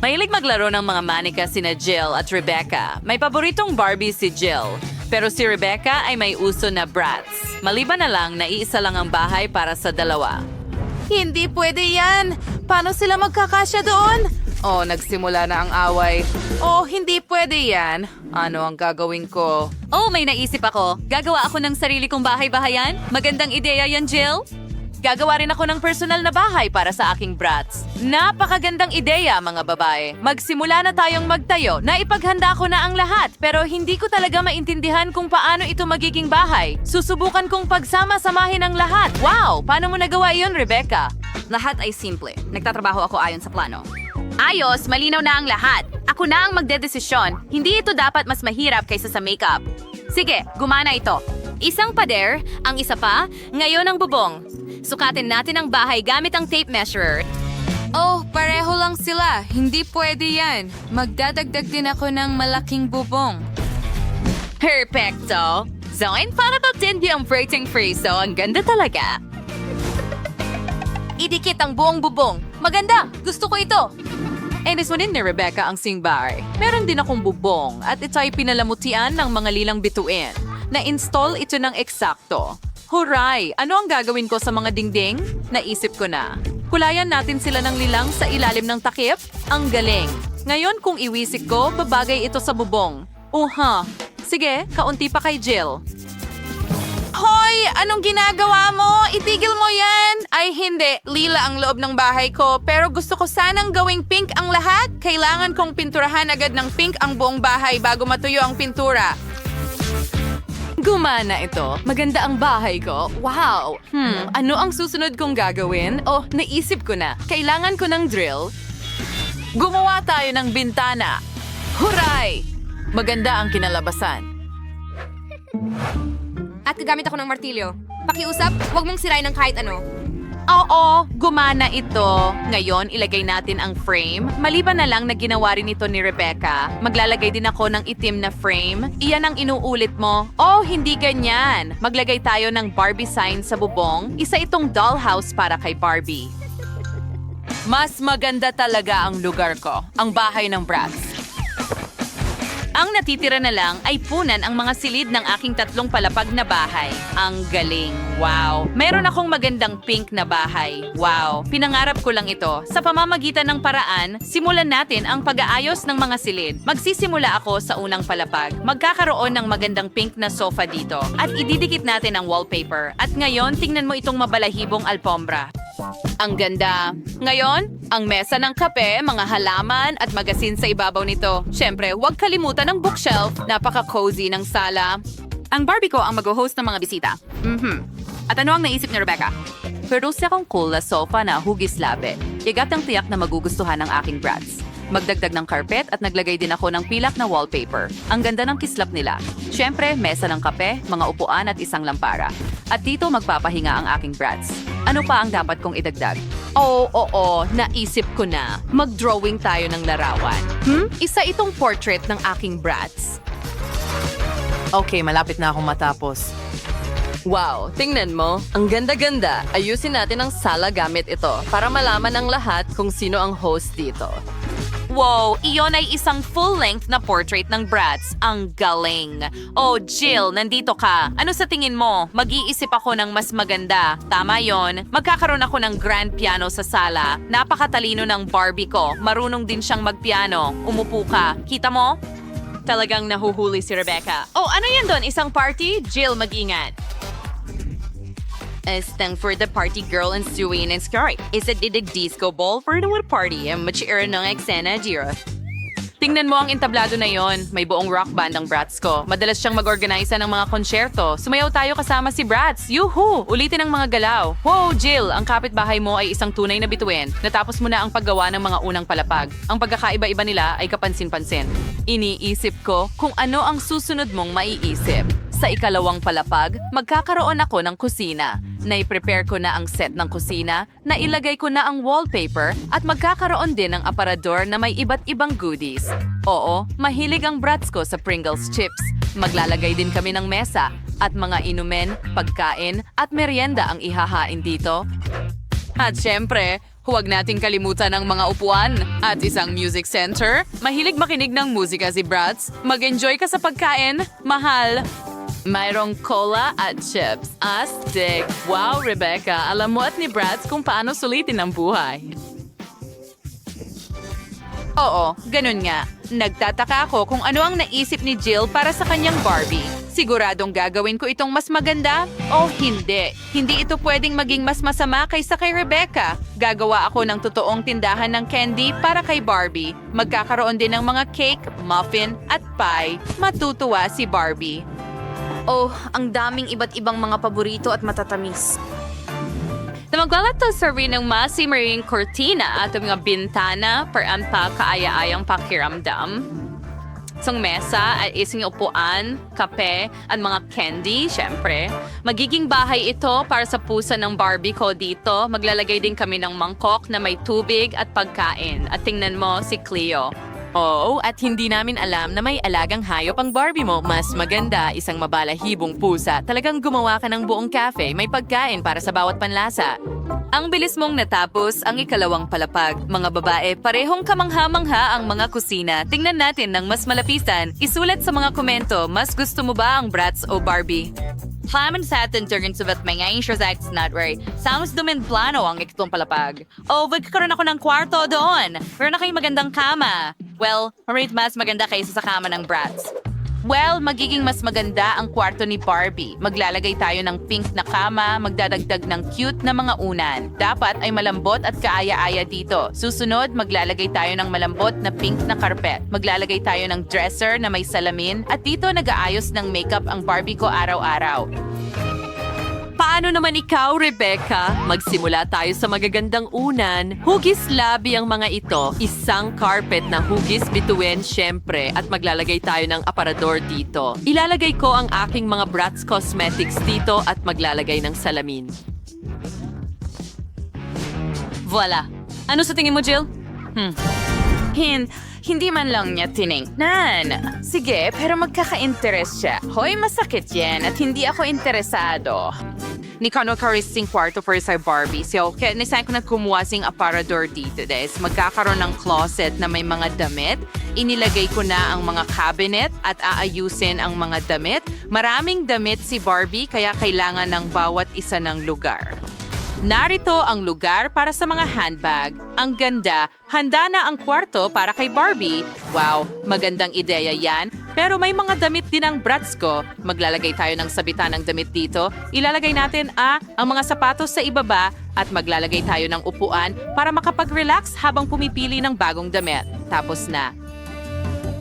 Mahilig maglaro ng mga manika sina Jill at Rebecca. May paboritong Barbie si Jill. Pero si Rebecca ay may uso na Bratz. Maliban na lang na iisa lang ang bahay para sa dalawa. Hindi pwede yan! Paano sila magkakasya doon? Oh, nagsimula na ang away. Oh, hindi pwede yan. Ano ang gagawin ko? Oh, may naisip ako. Gagawa ako ng sarili kong bahay-bahayan. Magandang ideya yan, Jill. Gagawa rin ako ng personal na bahay para sa aking brats. Napakagandang ideya, mga babae. Magsimula na tayong magtayo. Naipaghanda ko na ang lahat, pero hindi ko talaga maintindihan kung paano ito magiging bahay. Susubukan kong pagsama-samahin ang lahat. Wow! Paano mo nagawa iyon, Rebecca? Lahat ay simple. Nagtatrabaho ako ayon sa plano. Ayos, malinaw na ang lahat. Ako na ang magdedesisyon. Hindi ito dapat mas mahirap kaysa sa makeup. Sige, gumana ito. Isang pader, ang isa pa, ngayon ang bubong. Sukatin natin ang bahay gamit ang tape measurer. Oh, pareho lang sila. Hindi pwede yan. Magdadagdag din ako ng malaking bubong. Perfecto! Zoin, para ba din yung breaking freeze? Ang ganda talaga. Idikit ang buong bubong. Maganda! Gusto ko ito! Sunin ni Rebecca ang singbahay. Meron din akong bubong at ito ay pinalamutian ng mga lilang bituin. Na-install ito ng eksakto. Huray! Ano ang gagawin ko sa mga dingding? Naisip ko na. Kulayan natin sila ng lilang sa ilalim ng takip? Ang galing! Ngayon kung iwisik ko, babagay ito sa bubong. Sige, kaunti pa kay Jill. Hoy! Anong ginagawa mo? Itigil mo yan! Ay hindi, lila ang loob ng bahay ko. Pero gusto ko sanang gawing pink ang lahat. Kailangan kong pinturahan agad ng pink ang buong bahay bago matuyo ang pintura. Gumana ito. Maganda ang bahay ko. Wow! Ano ang susunod kong gagawin? Oh, naisip ko na. Kailangan ko ng drill. Gumawa tayo ng bintana. Huray! Maganda ang kinalabasan. At gagamit ako ng martilyo. Pakiusap, huwag mong sirain ng kahit ano. Oo, gumana ito. Ngayon, ilagay natin ang frame. Maliban na lang na ginawa rin ito ni Rebecca, maglalagay din ako ng itim na frame. Iyan ang inuulit mo. Oh, hindi ganyan. Maglagay tayo ng Barbie sign sa bubong. Isa itong dollhouse para kay Barbie. Mas maganda talaga ang lugar ko, ang bahay ng Bratz. Ang natitira na lang ay punan ang mga silid ng aking 3 palapag na bahay. Ang galing. Wow. Meron akong magandang pink na bahay. Wow. Pinangarap ko lang ito. Sa pamamagitan ng paraan, simulan natin ang pag-aayos ng mga silid. Magsisimula ako sa unang palapag. Magkakaroon ng magandang pink na sofa dito. At ididikit natin ang wallpaper. At ngayon, tingnan mo itong mabalahibong alpombra. Ang ganda. Ngayon, ang mesa ng kape, mga halaman at magasin sa ibabaw nito. Siyempre, huwag kalimutan ang bookshelf. Napaka-cozy ng sala. Ang Barbie ko ang mag-host ng mga bisita. At ano ang naisip ni Rebecca? Pero siya kong cool na sofa na hugis labi. Igat ang tiyak na magugustuhan ng aking brats. Magdagdag ng carpet at naglagay din ako ng pilak na wallpaper. Ang ganda ng kislap nila. Siyempre, mesa ng kape, mga upuan at isang lampara. At dito magpapahinga ang aking brats. Ano pa ang dapat kong idagdag? Oo, naisip ko na. Mag-drawing tayo ng larawan. Isa itong portrait ng aking brats. Okay, malapit na akong matapos. Wow, tingnan mo. Ang ganda-ganda. Ayusin natin ang sala gamit ito para malaman ng lahat kung sino ang host dito. Wow, iyon ay isang full-length na portrait ng Bratz. Ang galing. Oh, Jill, nandito ka. Ano sa tingin mo? Mag-iisip ako ng mas maganda. Tama yon. Magkakaroon ako ng grand piano sa sala. Napakatalino ng Barbie ko. Marunong din siyang magpiano. Umupo ka. Kita mo? Talagang nahuhuli si Rebecca. Oh, ano yan doon? Isang party? Jill, mag-ingat. Stand for the party girl and Suey and Sky. Is it the disco ball for the party? Machiira ng eksena, Jira. Tingnan mo ang entablado na yon. May buong rock band ang Bratz ko. Madalas siyang mag-organisa ng mga konsyerto. Sumayaw tayo kasama si Bratz. Yuhu! Ulitin ang mga galaw. Wow, Jill! Ang kapitbahay mo ay isang tunay na bituin. Natapos mo na ang paggawa ng mga unang palapag. Ang pagkakaiba-iba nila ay kapansin-pansin. Iniisip ko kung ano ang susunod mong maiisip. Sa ikalawang palapag, magkakaroon ako ng kusina. Nai-prepare ko na ang set ng kusina, nailagay ko na ang wallpaper at magkakaroon din ng aparador na may iba't ibang goodies. Oo, mahilig ang brats ko sa Pringles chips. Maglalagay din kami ng mesa at mga inumin, pagkain at merienda ang ihahain dito. At syempre, Huwag nating kalimutan ang mga upuan at isang music center. Mahilig makinig ng musika si Bratz. Mag-enjoy ka sa pagkain. Mahal. Mayroong cola at chips. Astig! Wow, Rebecca! Alam mo at ni Bratz kung paano sulitin ang buhay. Oo, ganun nga. Nagtataka ako kung ano ang naisip ni Jill para sa kanyang Barbie. Siguradong gagawin ko itong mas maganda o hindi. Hindi ito pwedeng maging mas masama kaysa kay Rebecca. Gagawa ako ng totoong tindahan ng candy para kay Barbie. Magkakaroon din ng mga cake, muffin at pie. Matutuwa si Barbie. Oh, ang daming iba't ibang mga paborito at matatamis. Na maglalato sa rin ng masimaring kortina at mga bintana para ang kaaya-ayang pakiramdam. Isang mesa at isang upuan, kape, at mga candy, syempre. Magiging bahay ito para sa pusa ng Barbie ko dito. Maglalagay din kami ng mangkok na may tubig at pagkain. At tingnan mo si Cleo. Oo, at hindi namin alam na may alagang hayop ang Barbie mo. Mas maganda, isang mabalahibong pusa. Talagang gumawa ka ng buong cafe. May pagkain para sa bawat panlasa. Ang bilis mong natapos ang ikalawang palapag. Mga babae, parehong kamangha-mangha ang mga kusina. Tingnan natin ng mas malapitan. Isulat sa mga komento, mas gusto mo ba ang Bratz o Barbie? Plamen sa atin turn sa mga insuracts nutway. Sounds dumin plano ang ikatong palapag. Oh, magkakaroon ako ng kwarto doon. Meron na kayong magandang kama. Well, marami mas maganda kaysa sa kama ng Bratz. Well, magiging mas maganda ang kwarto ni Barbie. Maglalagay tayo ng pink na kama, magdadagdag ng cute na mga unan. Dapat ay malambot at kaaya-aya dito. Susunod, maglalagay tayo ng malambot na pink na karpet. Maglalagay tayo ng dresser na may salamin at dito nag-aayos ng makeup ang Barbie ko araw-araw. Paano naman ikaw, Rebecca? Magsimula tayo sa magagandang unan. Hugis labi ang mga ito. Isang carpet na hugis bituin, syempre. At maglalagay tayo ng aparador dito. Ilalagay ko ang aking mga Bratz Cosmetics dito at maglalagay ng salamin. Voila. Ano sa tingin mo, Jill? Hindi man lang niya tiningnan. Sige, pero magkaka-interest siya. Hoy, masakit yan at hindi ako interesado. Ni Kano karising kwarto para sa Barbie. So, kaya nisayin ko na kumuha sing aparador dito. Des, magkakaroon ng closet na may mga damit. Inilagay ko na ang mga cabinet at aayusin ang mga damit. Maraming damit si Barbie kaya kailangan ng bawat isa ng lugar. Narito ang lugar para sa mga handbag. Ang ganda, handa na ang kwarto para kay Barbie. Wow, magandang ideya yan. Pero may mga damit din ang Bratz ko. Maglalagay tayo ng sabitan ng damit dito. Ilalagay natin ang mga sapatos sa ibaba at maglalagay tayo ng upuan para makapag-relax habang pumipili ng bagong damit. Tapos na.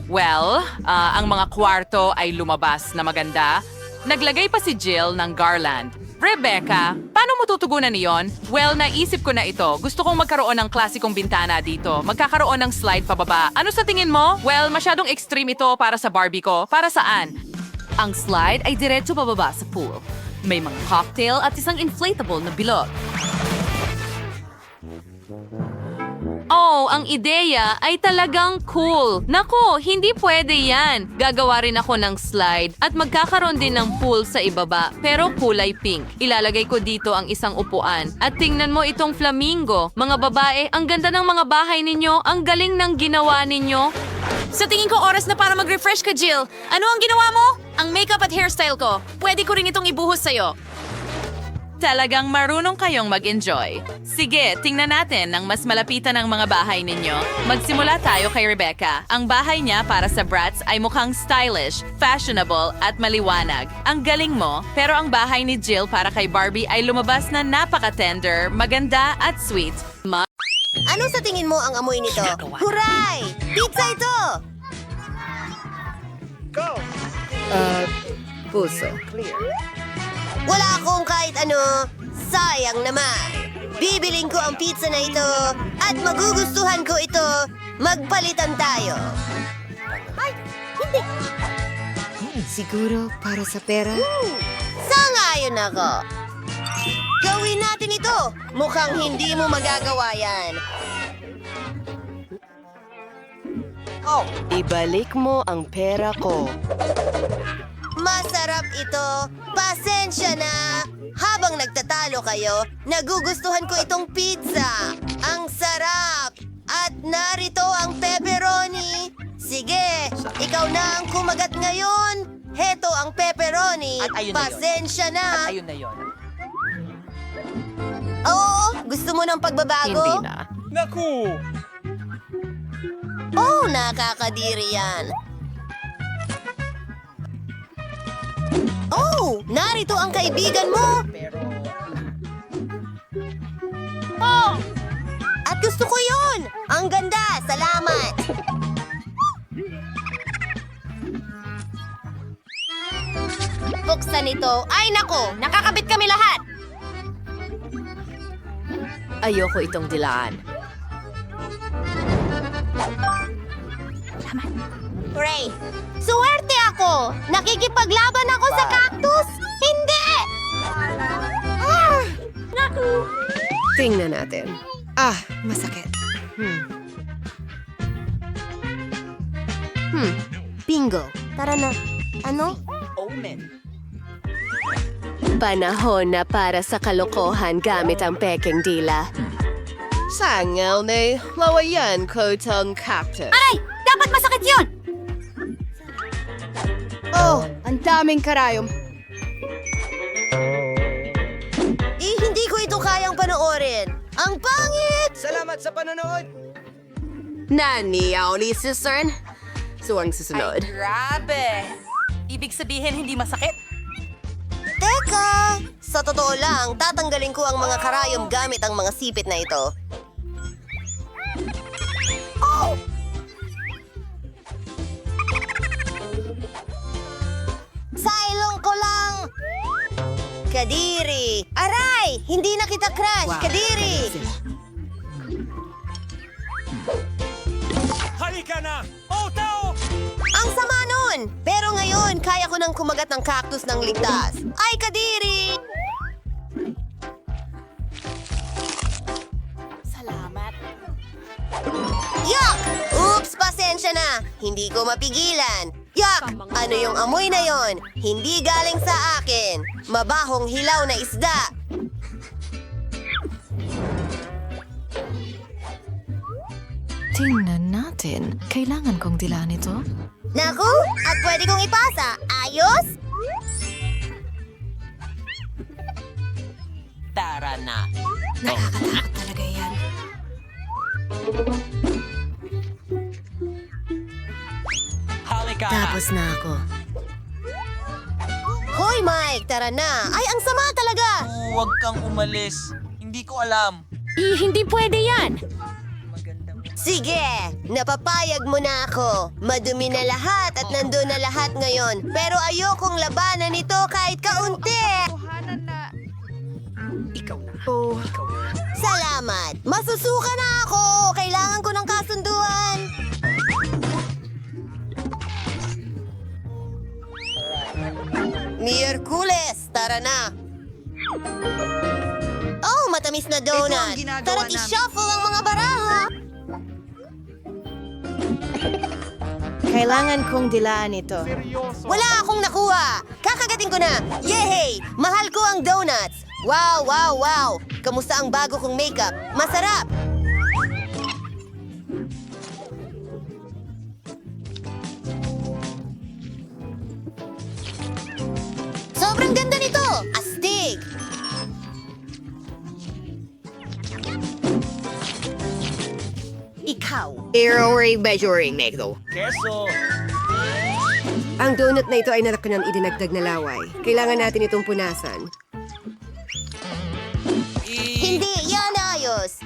Well, ang mga kwarto ay lumabas na maganda. Naglagay pa si Jill ng garland. Rebecca, paano mo tutugunan niyon? Well, naisip ko na ito. Gusto kong magkaroon ng klasikong bintana dito. Magkakaroon ng slide pababa. Ano sa tingin mo? Well, masyadong extreme ito para sa Barbie ko. Para saan? Ang slide ay diretso pababa sa pool. May mga cocktail at isang inflatable na bilog. Oh, ang ideya ay talagang cool. Nako, hindi pwede yan. Gagawa rin ako ng slide at magkakaroon din ng pool sa ibaba pero kulay pink. Ilalagay ko dito ang isang upuan. At tingnan mo itong flamingo. Mga babae, ang ganda ng mga bahay ninyo. Ang galing ng ginawa ninyo. Sa tingin ko oras na para mag-refresh ka, Jill. Ano ang ginawa mo? Ang makeup at hairstyle ko. Pwede ko rin itong ibuhos sa'yo. Talagang marunong kayong mag-enjoy. Sige, tingnan natin ang mas malapitan ng mga bahay ninyo. Magsimula tayo kay Rebecca. Ang bahay niya para sa Bratz ay mukhang stylish, fashionable at maliwanag. Ang galing mo, pero ang bahay ni Jill para kay Barbie ay lumabas na napaka-tender, maganda at sweet. Ano sa tingin mo ang amoy nito? Huray! Pizza ito! Puso. Wala akong kahit ano. Sayang naman. Bibiling ko ang pizza na ito at magugustuhan ko ito. Magpalitan tayo. Ay, hindi. Siguro para sa pera? Sangayon ako. Gawin natin ito. Mukhang hindi mo magagawa yan. Ibalik mo ang pera ko. Masarap. Masarap ito. Pasensya na. Habang nagtatalo kayo, nagugustuhan ko itong pizza. Ang sarap. At narito ang pepperoni. Sige, ikaw na ang kumagat ngayon. Heto ang pepperoni. At ayun na yun. Pasensya na. At ayun na yun. Oo, gusto mo ng pagbabago? Hindi na. Naku! Oh, nakakadiri yan. Oh, narito ang kaibigan mo. Oh! At gusto ko yun. Ang ganda, salamat. Buksan ito. Ay nako, nakakabit kami lahat. Ayoko itong dilaan. Ray, suwerte ako. Nakikipaglaban ako sa cactus. Hindi! Naku! Tingnan natin. Masakit. Bingo. Tara na. Ano? Omen. Panahon na para sa kalokohan gamit ang peking dila. Sangal na lawayan ko itong cactus. Aray! Dapat masakit yun! Oh, ang daming karayom. Hindi ko ito kayang panoorin. Ang pangit! Salamat sa panonood! Naniyaw ni Sister. So ang susunod. Grabe! Ibig sabihin hindi masakit? Teka! Sa totoo lang, tatanggalin ko ang mga karayom gamit ang mga sipit na ito. Oh! Sa ilong ko lang! Kadiri! Aray! Hindi na kita crush! Kadiri! Halika na! Oh, tao! Ang sama nun! Pero ngayon, kaya ko nang kumagat ng cactus ng ligtas. Ay, Kadiri! Salamat. Yuck! Oops, pasensya na. Hindi ko mapigilan. Yuck! Ano yung amoy na yon? Hindi galing sa akin. Mabahong hilaw na isda. Tingnan natin. Kailangan kong dilaan ito. Naku! At pwede kong ipasa. Ayos? Tara na! Nakakatakot talaga yan. Halika! Tapos na ako. Hoy, Mike! Tara na! Ay, ang sama talaga! Huwag kang umalis. Hindi ko alam. Hindi pwede yan! Sige! Napapayag mo na ako. Madumi na lahat at nandun na lahat ngayon. Pero ayokong labanan ito kahit kaunti. Oh, Salamat! Masusuka na ako! Kailangan ko ng kasunduan! Miyerkules! Tara na! Oh, matamis na donut! Tara't i-shuffle ang mga baraha! kailangan kong dilaan ito. Wala akong nakuha! Kakagating ko na! Yehey! Mahal ko ang donuts! Wow, wow, wow! Kamusta ang bago kong makeup? Masarap! Sobrang ganda nito! Astig! Ikaw! Arrow measuring na ito. Keso! Ang donut na ito ay natak ng idinagdag na laway. Kailangan natin itong punasan. Hindi! Yan ayos!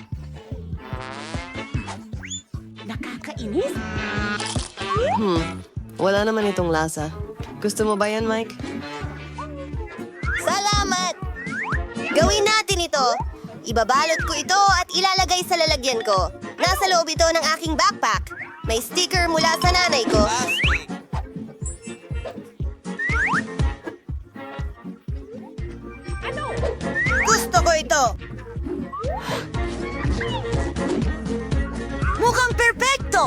Wala naman itong lasa. Gusto mo ba yan, Mike? Salamat! Gawin natin ito. Ibabalot ko ito at ilalagay sa lalagyan ko. Nasa loob ito ng aking backpack. May sticker mula sa nanay ko. Gusto ko ito. Mukhang perpekto!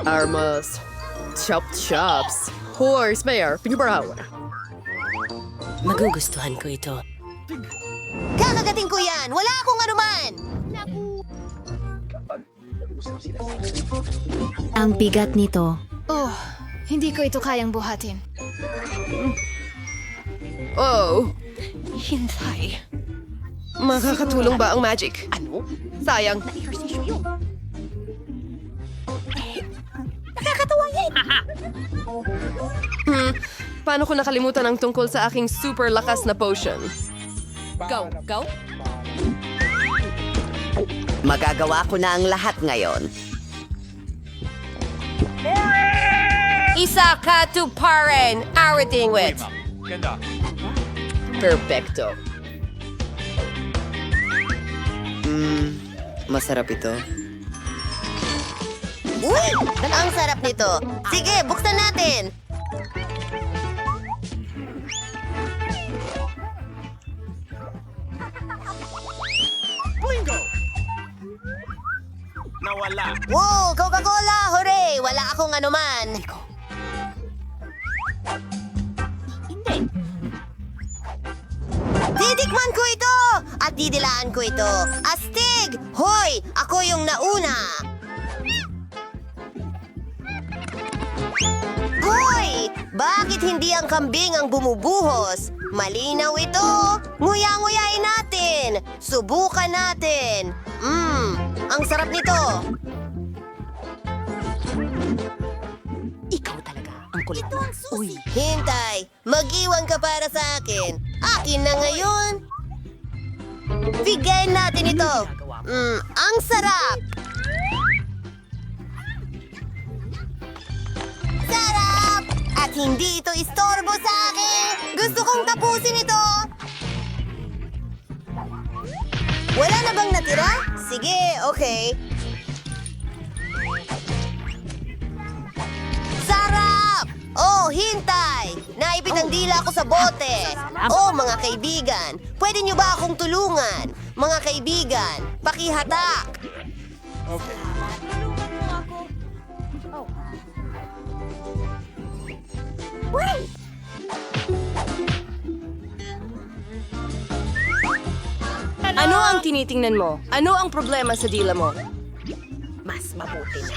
Armos. Chops. Horse bear, pinubaraw. Magugustuhan ko ito. Kakagating ko yan! Wala akong anuman! Ang bigat nito. Oh, hindi ko ito kayang buhatin. Oh, hintay. Makakatulong ba ang magic? Ano? Sayang. Paano ko nakalimutan ang tungkol sa aking super lakas na potion? Go. Magagawa ko na ang lahat ngayon. Isa ka to paren, arating wit. Ganda. Perfecto. Masarap ito. Uy! Ang sarap nito. Sige, buksan natin. Nawala. Wow! Coca-Cola! Hooray! Wala akong anuman. Titikman ko ito! At didilaan ko ito. Astig! Hoy! Ako yung nauna! Hoy! Bakit hindi ang kambing ang bumubuhos? Malinaw ito! Nguya-nguyain natin! Subukan natin! Ang sarap nito! Ikaw talaga ang kulit mo. Uy, Hintay! Mag-iwan ka para sa akin! Akin na ngayon! Bigayin natin ito! Ang sarap! Sarap! At hindi ito istorbo sa akin! Gusto kong tapusin ito! Wala na bang natira? Sige, okay. Sarap! Oh, hintay! Naipit ang dila ko sa bote. Oh, mga kaibigan, pwede niyo ba akong tulungan? Mga kaibigan, pakihatak! Ano ang tinitingnan mo? Ano ang problema sa dila mo? mas mabuti na.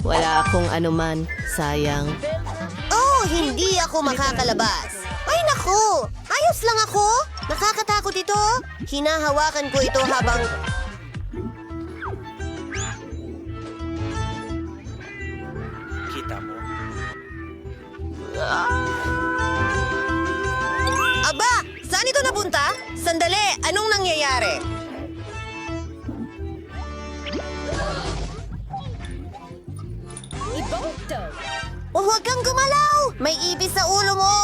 Wala akong anuman. Sayang. Oh, hindi ako makakalabas. Ay, naku! Ayos lang ako! Nakakatakot ito. Hinahawakan ko ito habang... Kita mo. Aba! Saan ito napunta? Sandali! Anong nangyayari? Oh, huwag kang gumalaw! May ibis sa ulo mo!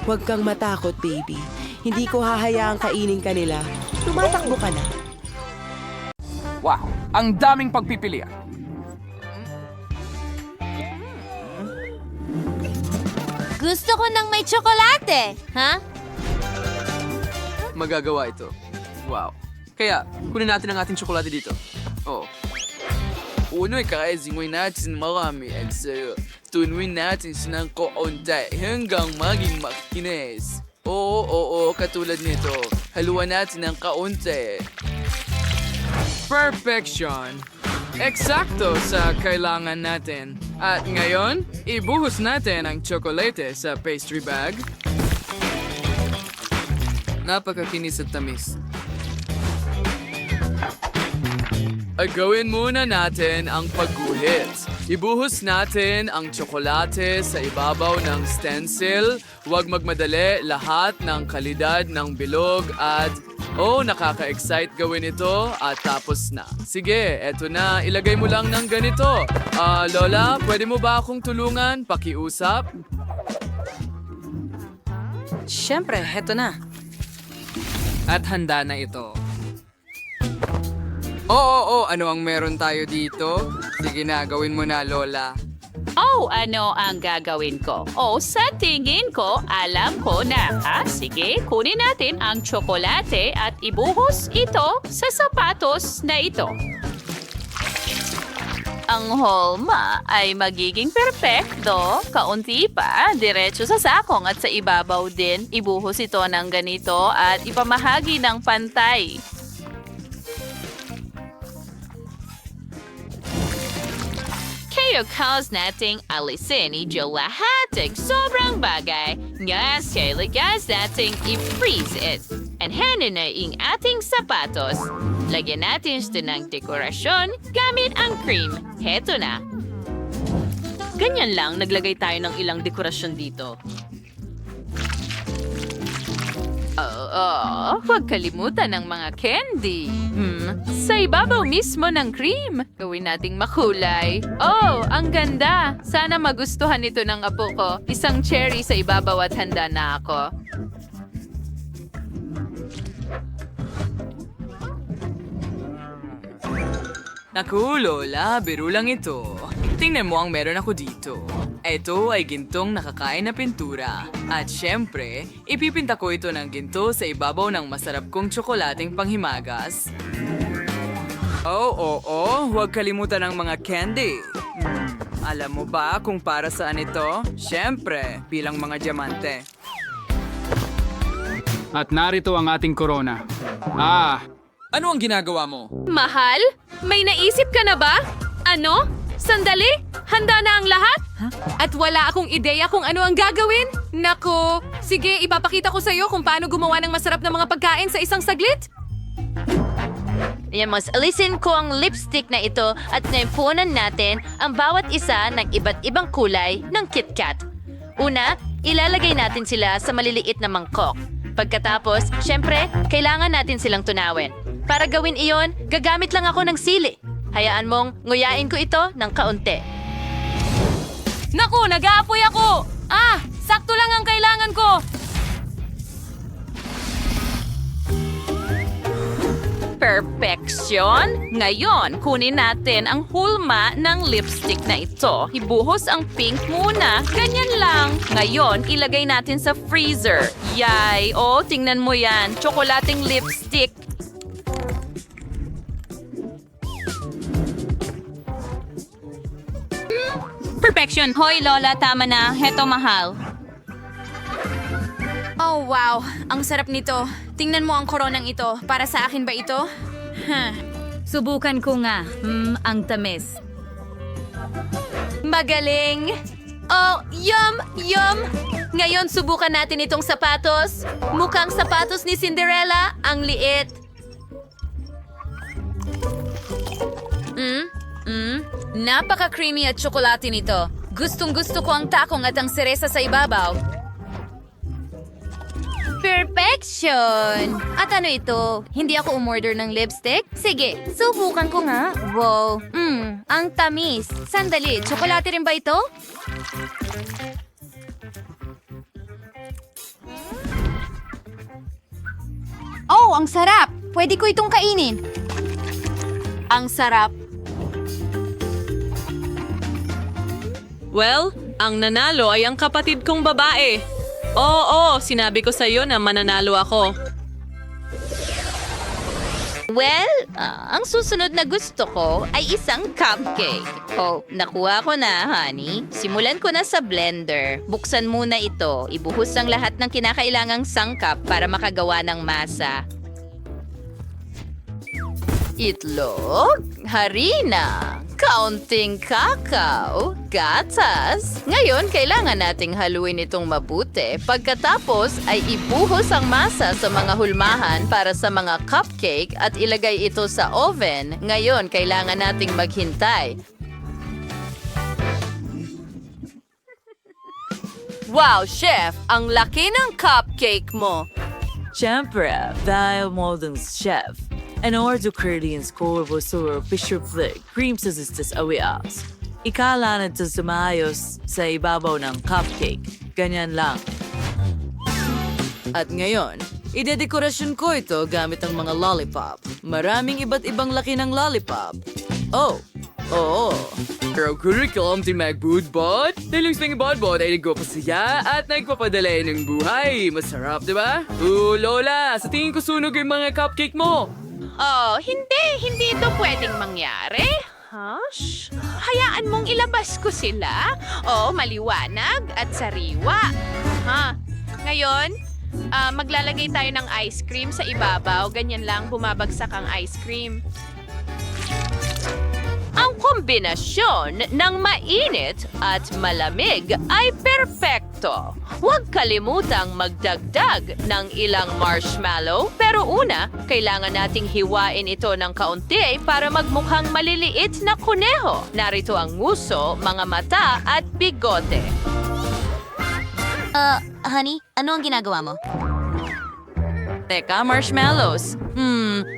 Huwag kang matakot, baby. Hindi ko hahayaang kainin ka nila. Tumatakbo ka na. Wow, ang daming pagpipilian. Gusto ko ng may tsokolate, ha? Magagawa ito. Wow. Kaya, kunin natin ang ating tsokolate dito. Oh. Uno, kakaisingway natin marami at sa'yo. Tunuin natin silang koonti hanggang maging makinis. Oo, katulad nito. Haluan natin ng kaunti. Perfection! Eksakto sa kailangan natin. At ngayon, ibuhos natin ang tsokolate sa pastry bag. Napakakinis at tamis. Gawin muna natin ang pagguhit. Ibuhos natin ang tsokolate sa ibabaw ng stencil. Huwag magmadali, lahat ng kalidad ng bilog at... Oh, nakaka-excite gawin ito at tapos na. Sige, eto na. Ilagay mo lang ng ganito. Lola, pwede mo ba akong tulungan? Pakiusap? Siyempre, heto na. At handa na ito. Oo, ano ang meron tayo dito? Sige na, gawin mo na, Lola. Oh, ano ang gagawin ko? Oh, sa tingin ko, alam ko na. Sige, kunin natin ang tsokolate at ibuhos ito sa sapatos na ito. Ang holma ay magiging perpekto. Kaunti pa, diretso sa sakong at sa ibabaw din. Ibuhos ito ng ganito at ipamahagi ng pantay. Kaya cause nating alisin ito lahat sobrang bagay. Ngas kailangan nating i-freeze it. And hanin na ang ating sapatos. Lagyan natin ito ng dekorasyon gamit ang cream. Heto na. Ganyan lang, naglagay tayo ng ilang dekorasyon dito. Huwag kalimutan ng mga candy. Sa ibabaw mismo ng cream. Gawin nating makulay. Oh, ang ganda. Sana magustuhan ito ng apo ko. Isang cherry sa ibabaw at handa na ako. Naku, Lola, biro lang ito. Tingnan mo ang meron ako dito. Ito ay gintong nakakain na pintura. At syempre, ipipinta ko ito ng ginto sa ibabaw ng masarap kong tsokolating panghimagas. Oo, huwag kalimutan ang mga candy. Alam mo ba kung para saan ito? Syempre, bilang mga diamante. At narito ang ating corona. Ano ang ginagawa mo? Mahal? May naisip ka na ba? Ano? Sandali? Handa na ang lahat? At wala akong ideya kung ano ang gagawin? Nako, sige, ipapakita ko sa'yo kung paano gumawa ng masarap na mga pagkain sa isang saglit. Mas alisin ko ang lipstick na ito at naipunan natin ang bawat isa ng iba't ibang kulay ng KitKat. Una, ilalagay natin sila sa maliliit na mangkok. Pagkatapos, syempre, kailangan natin silang tunawin. Para gawin iyon, gagamit lang ako ng sili. Hayaan mong nguyain ko ito ng kaunti. Naku, nag-aapoy ako! Sakto lang ang kailangan ko! Perfection! Ngayon, kunin natin ang hulma ng lipstick na ito. Ibuhos ang pink muna. Ganyan lang. Ngayon, ilagay natin sa freezer. Yay! Oh, tingnan mo yan. Tsokolating lipstick. Perfection! Hoy, Lola, tama na. Heto, mahal. Oh, wow. Ang sarap nito. Tingnan mo ang koronang ito. Para sa akin ba ito? Subukan ko nga. Ang tamis. Magaling! Oh, yum! Yum! Ngayon, subukan natin itong sapatos. Mukhang sapatos ni Cinderella. Ang liit. Napaka-creamy at tsokolate nito. Gustong-gusto ko ang takong at ang seresa sa ibabaw. Perfection! At ano ito? Hindi ako umorder ng lipstick? Sige, subukan ko nga. Wow, ang tamis. Sandali, tsokolate rin ba ito? Oh, ang sarap! Pwede ko itong kainin. Ang sarap. Well, ang nanalo ay ang kapatid kong babae. Oo, sinabi ko sa iyo na mananalo ako. Well, ang susunod na gusto ko ay isang cupcake. Oh, nakuha ko na, honey. Simulan ko na sa blender. Buksan muna ito. Ibuhos ang lahat ng kinakailangang sangkap para makagawa ng masa. Itlog, harina, kaunting kakao, gatas. Ngayon, kailangan nating haluin itong mabuti. Pagkatapos ay ibuhos ang masa sa mga hulmahan para sa mga cupcake at ilagay ito sa oven. Ngayon, kailangan nating maghintay. Wow, chef! Ang laki ng cupcake mo. Siyempre, dahil modern chef. En order ingredients ko sa Fisher Flick, cream sasistas awias. Ikala sa sumayos sa ibabaw ng cupcake. Ganyan lang. At ngayon, idedekorasyon ko ito gamit ang mga lollipop. Maraming iba't ibang laki ng lollipop. Oh, oo. Pero curriculum di magbudbod. Dahil yung budbod ay nagpapasaya at nagpapadalay ng buhay. Masarap, di ba? Lola, sa tingin ko sunog yung mga cupcake mo. Oh, hindi ito pwedeng mangyari. Hush. Hayaan mong ilabas ko sila. Oh, maliwanag at sariwa. Ngayon, maglalagay tayo ng ice cream sa ibabaw. Ganyan lang bumabagsak ang ice cream. Ang kombinasyon ng mainit at malamig ay perpekto. Huwag kalimutang magdagdag ng ilang marshmallow, pero una, kailangan nating hiwain ito ng kaunti para magmukhang maliliit na kuneho. Narito ang nguso, mga mata at bigote. Honey, ano ang ginagawa mo? Teka, marshmallows.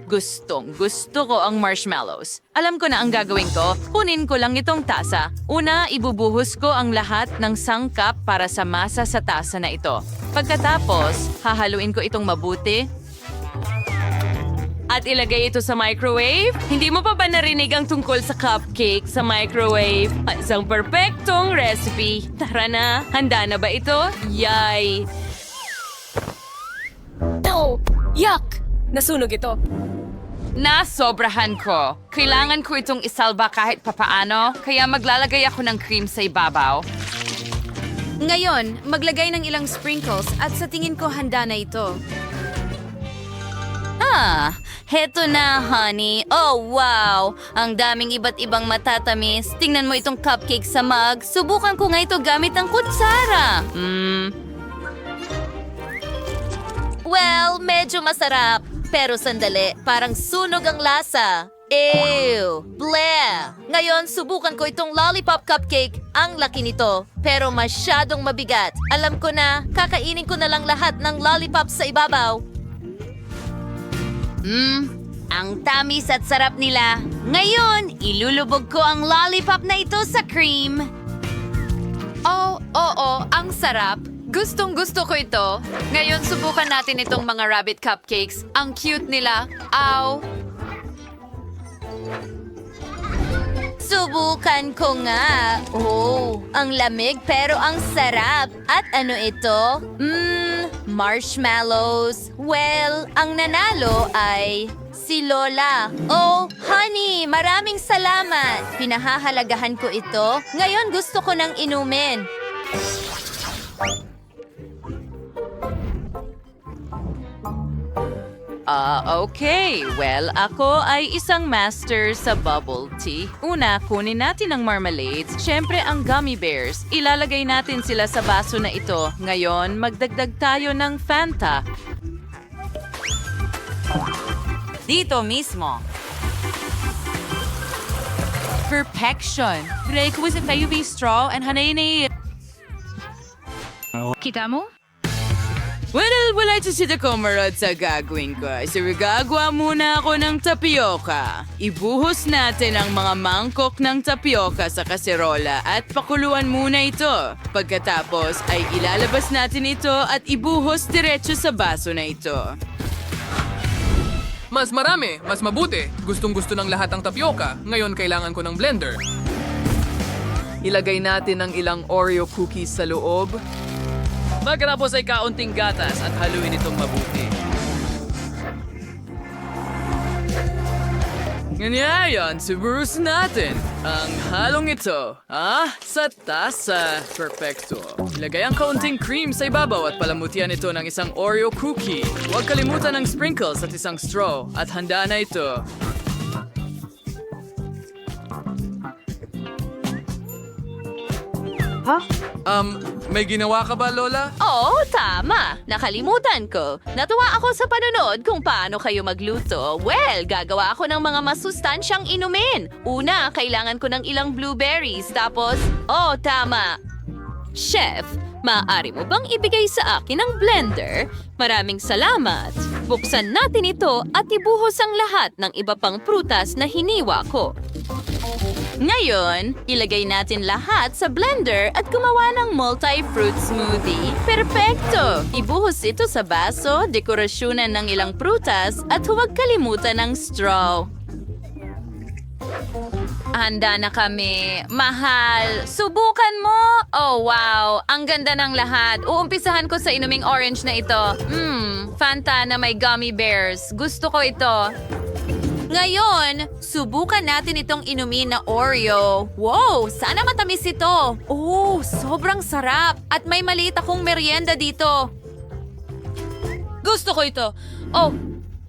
Gusto ko ang marshmallows. Alam ko na ang gagawin ko. Kunin ko lang itong tasa. Una, ibubuhos ko ang lahat ng sangkap para sa masa sa tasa na ito. Pagkatapos, hahaluin ko itong mabuti. At ilagay ito sa microwave. Hindi mo pa ba narinig ang tungkol sa cupcake sa microwave? Isang perpektong recipe. Tara na, handa na ba ito? Yay! Yuck! Nasunog ito. Nasobrahan ko. Kailangan ko itong isalba kahit papaano, kaya maglalagay ako ng cream sa ibabaw. Ngayon, maglagay ng ilang sprinkles at sa tingin ko handa na ito. Heto na, honey. Oh, wow! Ang daming iba't ibang matatamis. Tingnan mo itong cupcake sa mug. Subukan ko nga ito gamit ang kutsara. Well, medyo masarap. Pero sandali, parang sunog ang lasa. Ew! Bleh! Ngayon, subukan ko itong lollipop cupcake. Ang laki nito, pero masyadong mabigat. Alam ko na, kakainin ko na lang lahat ng lollipop sa ibabaw. Ang tamis at sarap nila. Ngayon, ilulubog ko ang lollipop na ito sa cream. Oh, oo, ang sarap. Gustong-gusto ko ito. Ngayon, subukan natin itong mga rabbit cupcakes. Ang cute nila. Ow! Subukan ko nga. Oh, ang lamig pero ang sarap. At ano ito? Marshmallows. Well, ang nanalo ay si Lola. Oh, honey, maraming salamat. Pinahahalagahan ko ito. Ngayon gusto ko nang inumin. Okay. Well, ako ay isang master sa bubble tea. Una, kunin natin ang marmalades. Siyempre, ang gummy bears. Ilalagay natin sila sa baso na ito. Ngayon, magdagdag tayo ng Fanta. Dito mismo. Perfection. Requisite na UV straw and hanay. Kita mo? Well, wala si Komarod sa gagawin ko. So, gagawa muna ako ng tapioca. Ibuhos natin ang mga mangkok ng tapioca sa kaserola at pakuluan muna ito. Pagkatapos ay ilalabas natin ito at ibuhos diretso sa baso na ito. Mas marami, mas mabuti. Gustong-gusto ng lahat ang tapioca. Ngayon kailangan ko ng blender. Ilagay natin ang ilang Oreo cookies sa loob. Pagkatapos ay kaunting gatas at haluin itong mabuti. Ngayon, suburos natin ang halong ito. Sa tasa. Perfecto. Ilagay ang kaunting cream sa ibabaw at palamutian ito ng isang Oreo cookie. Huwag kalimutan ng sprinkles at isang straw. At handa na ito. May ginawa ka ba, Lola? Oo, tama. Nakalimutan ko. Natuwa ako sa panonood kung paano kayo magluto. Well, gagawa ako ng mga masustansyang inumin. Una, kailangan ko ng ilang blueberries. Tapos, tama. Chef, maaari mo bang ibigay sa akin ang blender? Maraming salamat. Buksan natin ito at ibuhos ang lahat ng iba pang prutas na hiniwa ko. Ngayon, ilagay natin lahat sa blender at gumawa ng multi-fruit smoothie. Perpekto! Ibuhos ito sa baso, dekorasyonan ng ilang prutas, at huwag kalimutan ng straw. Handa na kami. Mahal, subukan mo! Oh, wow! Ang ganda ng lahat. Uumpisahan ko sa inuming orange na ito. Fanta na may gummy bears. Gusto ko ito. Ngayon, subukan natin itong inumin na Oreo. Wow, sana matamis ito. Oh, sobrang sarap. At may maliit akong merienda dito. Gusto ko ito. Oh,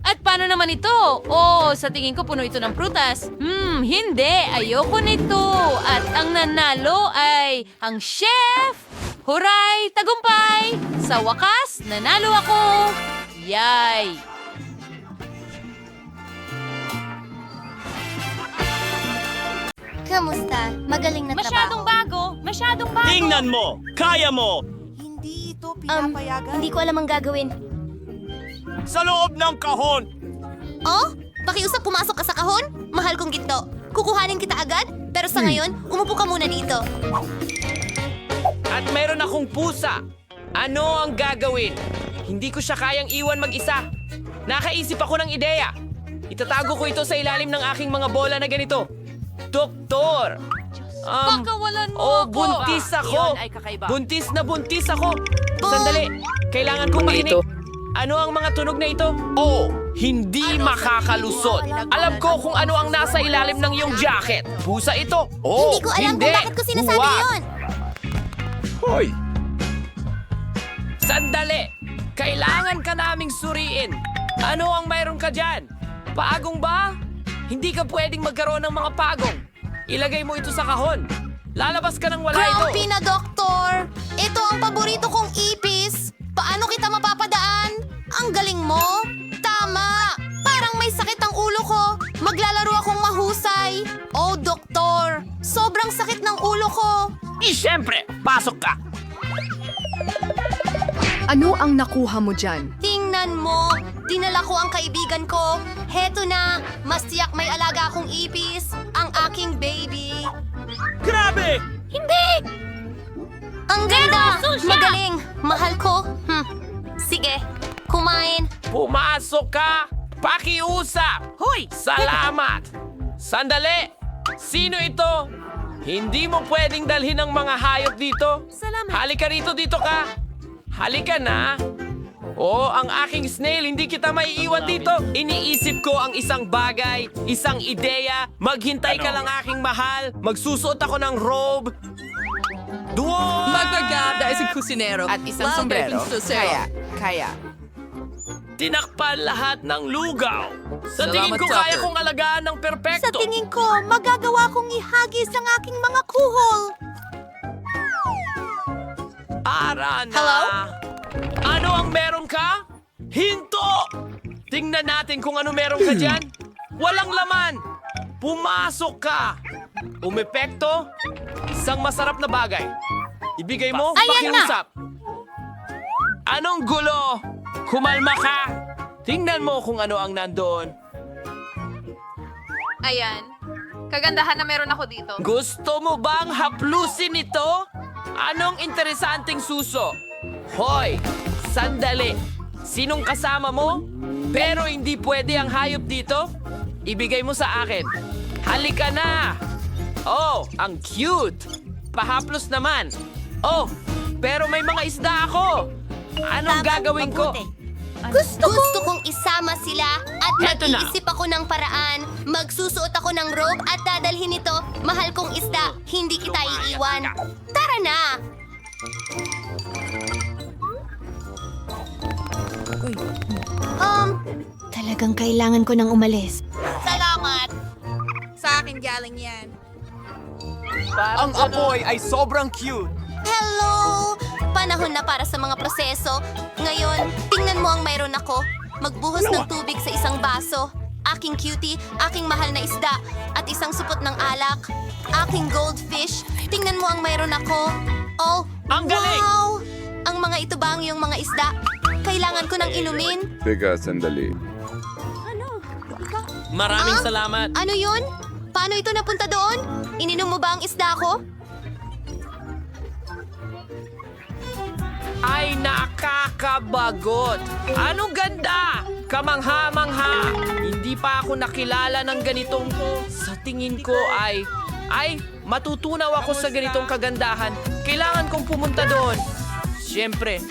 at paano naman ito? Oh, sa tingin ko puno ito ng prutas. Hindi. Ayoko nito. At ang nanalo ay ang chef. Huray! Tagumpay! Sa wakas, nanalo ako. Yay! Kamusta? Magaling na Masyadong bago! Masyadong bago! Tingnan mo! Kaya mo! Hindi ko alam ang gagawin. Sa loob ng kahon! Oh? Pakiusap pumasok ka sa kahon? Mahal kong ginto. Kukuhanin kita agad? Pero sa ngayon, umupo ka muna dito. At mayroon akong pusa. Ano ang gagawin? Hindi ko siya kayang iwan mag-isa. Nakaisip ako ng ideya. Itatago ko ito sa ilalim ng aking mga bola na ganito. Doktor! Pagkawalan mo Oh, ako. buntis ako! Iyon ay kakaiba. Buntis ako! Sandali, kailangan kong makinig. Ano ang mga tunog na ito? Oh, hindi makakalusot. Alam ko kung ano ang nasa ilalim ng iyong jacket. Pusa ito. Oh, Hindi ko alam kung bakit ko sinasabi Huwag. yon. Hoy! Sandali! Kailangan ka naming suriin. Ano ang mayroon ka dyan? Pagong ba? Hindi ka pwedeng magkaroon ng mga pagong. Ilagay mo ito sa kahon. Lalabas ka nang wala ito. Grumpy na, Doktor! Ito ang paborito kong ipis. Paano kita mapapadaan? Ang galing mo. Tama! Parang may sakit ang ulo ko. Maglalaro akong mahusay. Oh, Doktor! Sobrang sakit ng ulo ko. Siyempre, pasok ka. Ano ang nakuha mo dyan? Tingnan mo. Dinala ko ang kaibigan ko. Heto na. Mas tiyak may alaga akong ipis. Ang aking baby. Grabe! Hindi! Ang ganda! Magaling! Mahal ko. Sige, kumain. Pumasok ka. Pakiusap. Hoy! Salamat. Sandali. Sino ito? Hindi mo pwedeng dalhin ang mga hayop dito. Salamat. Halika rito, dito ka. Halika na. Oh, ang aking snail, hindi kita maiiwan dito. Iniisip ko ang isang bagay, isang ideya. Maghintay ka lang aking mahal. Magsusuot ako ng robe. Duwa! Magpaganda isang kusinero. At isang sombrero. Kaya. Tinakpan lahat ng lugaw. Sa tingin Salamat, ko kaya Tucker. kong alagaan ng perpekto. Sa tingin ko, magagawa kong ihagis ang aking mga kuhol. Ara na. Hello? Ano ang meron ka? Hinto! Tingnan natin kung ano meron ka dyan. Walang laman. Pumasok ka. Umepekto? Isang masarap na bagay. Ibigay mo, Ayan na! pakiusap. Anong gulo? Kumalma ka. Tingnan mo kung ano ang nandoon. Ayan. Kagandahan na meron ako dito. Gusto mo bang haplusin ito? Anong interesanteng suso? Hoy, sandali. Sinong kasama mo? Pero hindi pwede ang hayop dito? Ibigay mo sa akin. Halika na! Oh, ang cute! Pahaplos naman. Oh, pero may mga isda ako. Anong gagawin ko? Gusto kong isama sila at Heto na. mag-iisip ako ng paraan. Magsusuot ako ng robe at dadalhin ito. Mahal kong isda, hindi kita iiwan. Tara na! Talagang kailangan ko nang umalis. Salamat! Sa akin galing yan. Ang apoy ay sobrang cute! Hello! Panahon na para sa mga proseso. Ngayon, tingnan mo ang mayroon ako. Magbuhos ng tubig sa isang baso. Aking cutie, aking mahal na isda, at isang supot ng alak. Aking goldfish, tingnan mo ang mayroon ako. Oh, Ang galing! wow! Ang mga ito ba ang iyong mga isda? Kailangan ko ng inumin. Teka, sandali. Maraming salamat. Ano yun? Paano ito napunta doon? Ininom mo ba ang isda ko? Ay, nakakabagot! Anong ganda! Kamangha-mangha! Hindi pa ako nakilala ng ganitong... Sa tingin ko ay matutunaw ako sa ganitong kagandahan. Kailangan kong pumunta doon. Siyempre.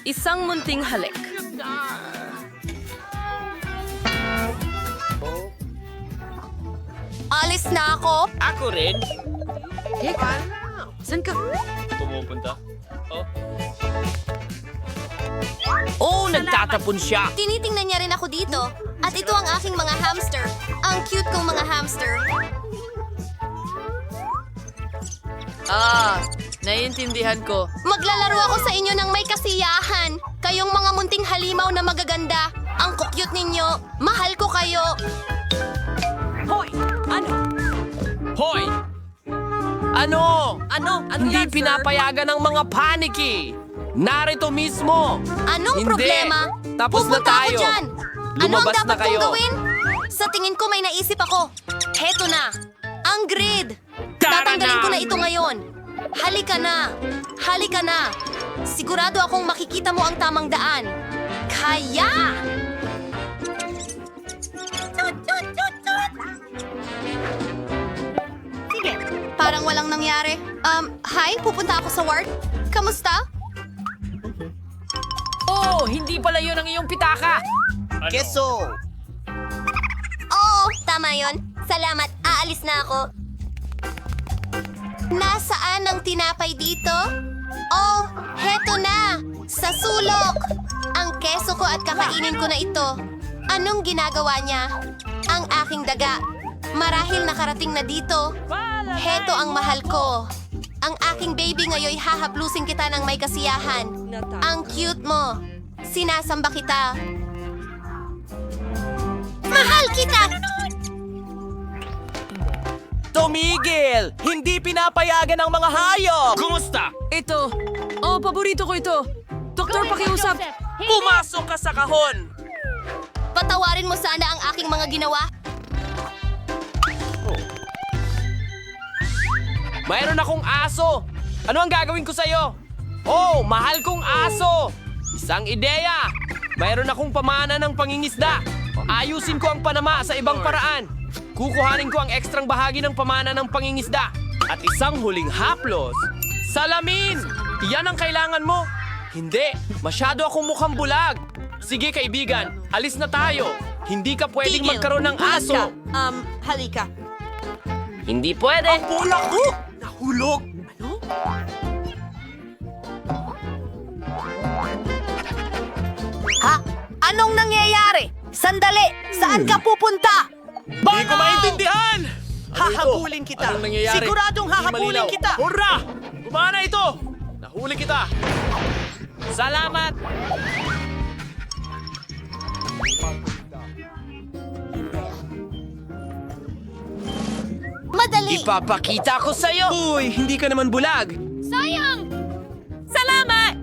Isang munting halik. Alis na ako. Ako rin. Teka, saan ka? Pumupunta? Oh, nagtatapon siya. Tinitingnan niya rin ako dito. At ito ang aking mga hamster. Ang cute kong mga hamster. Naiintindihan ko. Maglalaro ako sa inyo ng may kasiyahan. Kayong mga munting halimaw na magaganda. Ang kukyut ninyo. Mahal ko kayo. Hoy! Ano? Hindi pinapayagan ng mga paniki. Narito mismo. Anong Hindi. problema? Tapos na Pupunta ako tayo. dyan. Ano ang Lumabas na dapat kayo. kong gawin? Sa tingin ko may naisip ako. Heto na. Ang grid. Tara Tatanggalin na. ko na ito ngayon. Halika na. Halika na. Sigurado akong makikita mo ang tamang daan. Kaya! Sige. Parang walang nangyari. Hi, pupunta ako sa ward. Kamusta? Oh, hindi pala yun ang iyong pitaka. Keso! Oo, tama yon. Salamat, aalis na ako. Nasaan ang tinapay dito? Oh, heto na! Sa sulok! Ang keso ko at kakainin ko na ito. Anong ginagawa niya? Ang aking daga. Marahil nakarating na dito. Heto ang mahal ko. Ang aking baby ngayon hahaplusin kita ng may kasiyahan. Ang cute mo. Sinasamba kita. Mahal kita! Tumigil! Hindi pinapayagan ng mga hayop! Kumusta? Ito. Oh, paborito ko ito. Doktor, pakiusap. Pumasok ka sa kahon! Patawarin mo sana ang aking mga ginawa. Mayroon akong aso! Ano ang gagawin ko sa'yo? Oh, mahal kong aso! Isang ideya! Mayroon akong pamana ng pangingisda. Ayusin ko ang panama sa ibang paraan. Kukuhanin ko ang ekstrang bahagi ng pamana ng pangingisda. At isang huling haplos. Salamin! Iyan ang kailangan mo. Hindi, masyado akong mukhang bulag. Sige kaibigan, alis na tayo. Hindi ka pwedeng magkaroon ng aso. Halika. Hindi pwede. Ang bulak ko! Nahulog! Ha? Anong nangyayari? Sandali! Saan ka pupunta? Hindi ko maintindihan! Hahabulin kita. Anong nangyayari? Siguradong hahabulin kita. Hurra! Gumana ito! Nahuli kita! Salamat! Madali! Ipapakita ko sa'yo! Uy, hindi ka naman bulag! Sayang! Salamat!